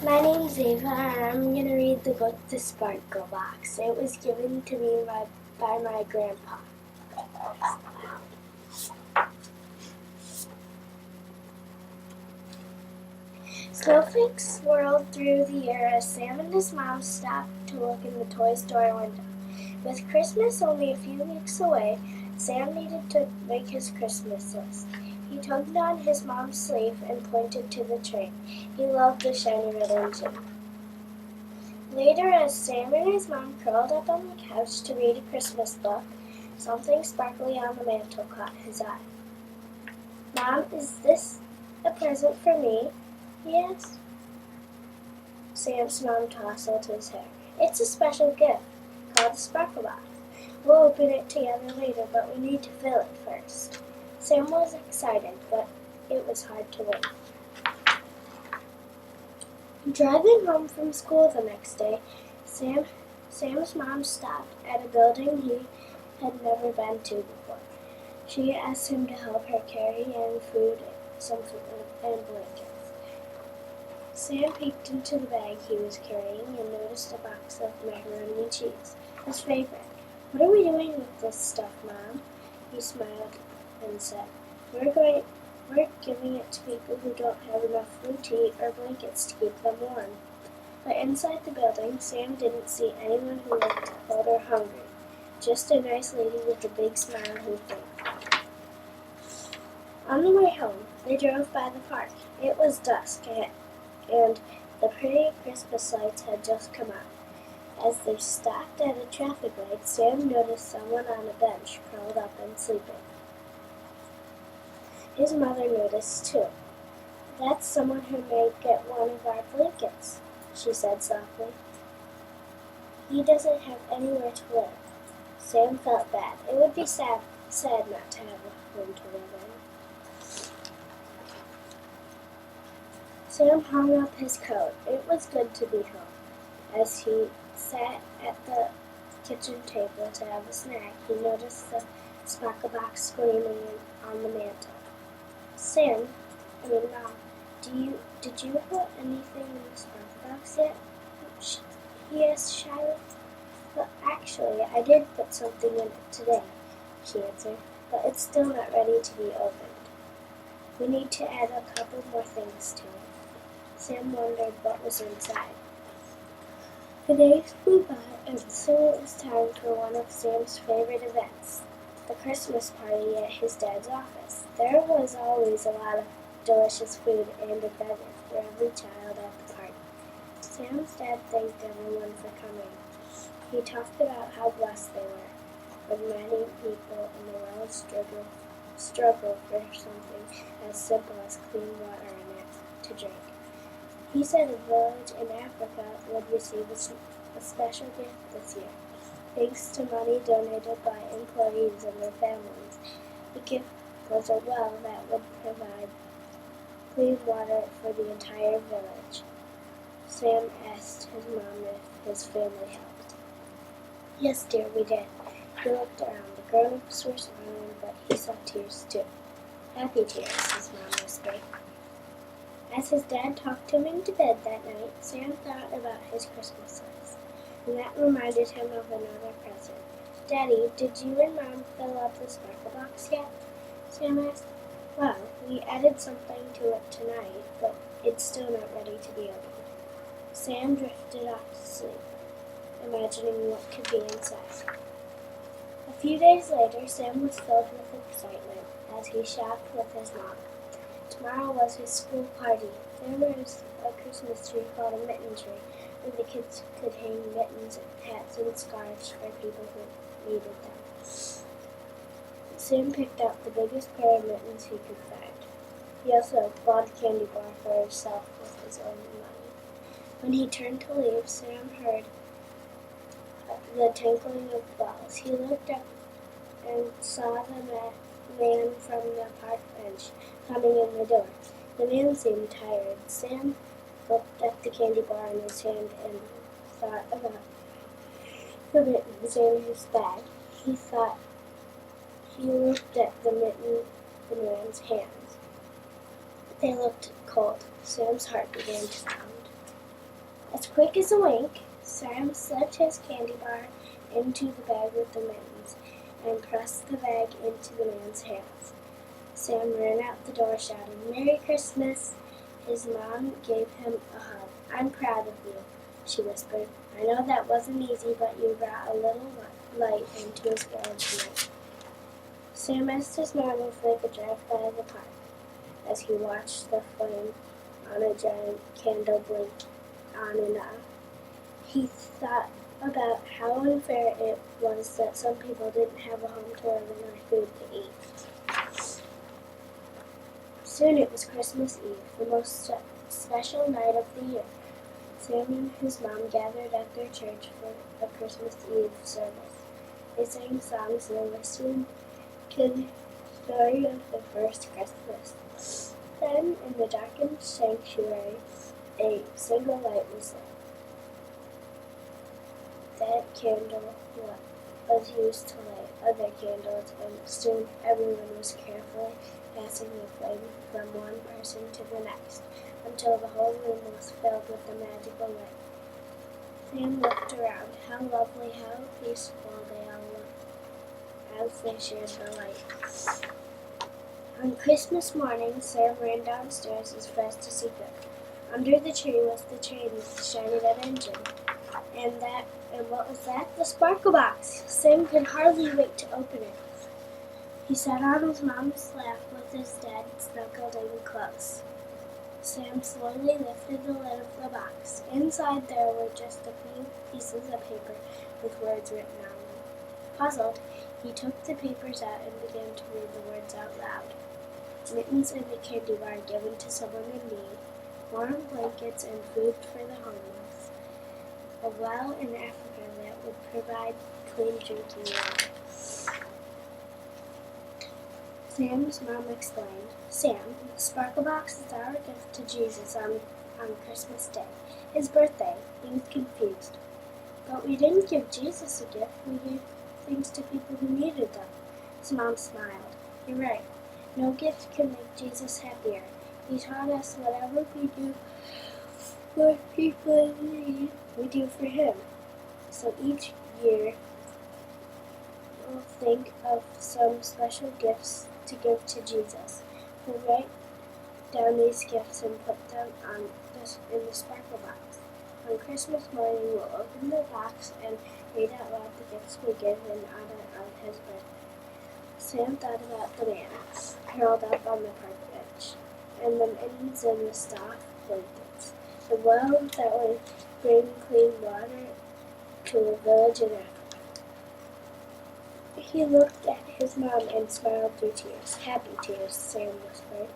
My name's Ava, and I'm going to read the book The Sparkle Box. It was given to me by my grandpa. Snowflakes swirled through the air as Sam and his mom stopped to look in the toy store window. With Christmas only a few weeks away, Sam needed to make his Christmas list. He tugged on his mom's sleeve and pointed to the train. He loved the shiny red engine. Later, as Sam and his mom curled up on the couch to read a Christmas book, something sparkly on the mantel caught his eye. "Mom, is this a present for me?" he asked. Sam's mom tousled his hair. "It's a special gift called a Sparkle Box. We'll open it together later, but we need to fill it first." Sam was excited, but it was hard to wait. Driving home from school the next day, Sam's mom stopped at a building he had never been to before. She asked him to help her carry in food, some food, and blankets. Sam peeked into the bag he was carrying and noticed a box of macaroni and cheese, his favorite. "What are we doing with this stuff, Mom?" He smiled and said, We're giving it to people who don't have enough food to eat or blankets to keep them warm." But inside the building, Sam didn't see anyone who looked cold or hungry, just a nice lady with a big smile who thanked. On the way home, they drove by the park. It was dusk, and the pretty Christmas lights had just come out. As they stopped at a traffic light, Sam noticed someone on a bench curled up and sleeping. His mother noticed too. "That's someone who may get one of our blankets," she said softly. "He doesn't have anywhere to live." Sam felt bad. It would be sad not to have a home to live in. Sam hung up his coat. It was good to be home. As he sat at the kitchen table to have a snack, he noticed the Sparkle Box gleaming on the mantel. Mom, did you put anything in the Sparkle Box yet?" he asked shyly. "Well, actually, I did put something in it today," she answered, "but it's still not ready to be opened. We need to add a couple more things to it." Sam wondered what was inside. The days flew by, and soon it was time for one of Sam's favorite events, the Christmas party at his dad's office. There was always a lot of delicious food and a present for every child at the party. Sam's dad thanked everyone for coming. He talked about how blessed they were, when many people in the world struggle for something as simple as clean water to drink. He said a village in Africa would receive a special gift this year, thanks to money donated by employees and their families. The gift was a well that would provide clean water for the entire village. Sam asked his mom if his family helped. "Yes, dear, we did." He looked around. The grown-ups were smiling, but he saw tears too. Happy tears, his mom whispered. As his dad talked him into bed that night, Sam thought about his Christmas list, and that reminded him of another present. "Daddy, did you and Mom fill up the Sparkle Box yet?" Sam asked. "Well, we added something to it tonight, but it's still not ready to be opened." Sam drifted off to sleep, imagining what could be inside. A few days later, Sam was filled with excitement as he shopped with his mom. Tomorrow was his school party. There was a Christmas tree called a mitten tree, where the kids could hang mittens, hats, and scarves for people who needed them. Sam picked out the biggest pair of mittens he could find. He also bought a candy bar for himself with his own money. When he turned to leave, Sam heard the tinkling of bells. He looked up and saw the man from the park bench coming in the door. The man seemed tired. Sam looked at the candy bar in his hand and thought about the mittens in his bag. He looked at the mitten in the man's hands. They looked cold. Sam's heart began to pound. As quick as a wink, Sam slipped his candy bar into the bag with the mittens and pressed the bag into the man's hands. Sam ran out the door shouting, "Merry Christmas!" His mom gave him a hug. "I'm proud of you," she whispered. "I know that wasn't easy, but you brought a little light into his world tonight." Sam asked his mom if they could drive by the park as he watched the flame on a giant candle blink on and off. He thought about how unfair it was that some people didn't have a home to live in or food to eat. Soon it was Christmas Eve, the most special night of the year. Sam and his mom gathered at their church for a Christmas Eve service. They sang songs and listened to the story of the first Christmas. Then, in the darkened sanctuary, a single light was lit. That candle was used to light other candles, and soon everyone was carefully passing the flame from one person to the next, until the whole room was filled with the magical light. Sam looked around. How lovely, how peaceful they all looked as they shared the light. On Christmas morning, Sam ran downstairs as fast as he could. Under the tree was the train with the shiny red engine. And what was that? The Sparkle Box! Sam could hardly wait to open it. He sat on his mom's lap with his dad snuggled in close. Sam slowly lifted the lid of the box. Inside there were just a few pieces of paper with words written on them. Puzzled, he took the papers out and began to read the words out loud. Mittens and a candy bar given to someone in need, warm blankets and food for the homeless, a well in Africa that would provide clean drinking water. Sam's mom explained, "Sam, the Sparkle Box is our gift to Jesus on Christmas Day, his birthday." He was confused. "But we didn't give Jesus a gift, we gave things to people who needed them." His mom smiled. "You're right. No gift can make Jesus happier. He taught us whatever we do for people in need, we do for him. So each year, we'll think of some special gifts to give to Jesus. We'll write down these gifts and put them in the Sparkle Box. On Christmas morning, we'll open the box and read out loud the gifts we give in honor of his birthday." Sam thought about the man curled up on the park bench, and the mittens and the soft blankets, the well that would bring clean water to a village in Africa. He looked at his mom and smiled through tears. "Happy tears," Sam whispered.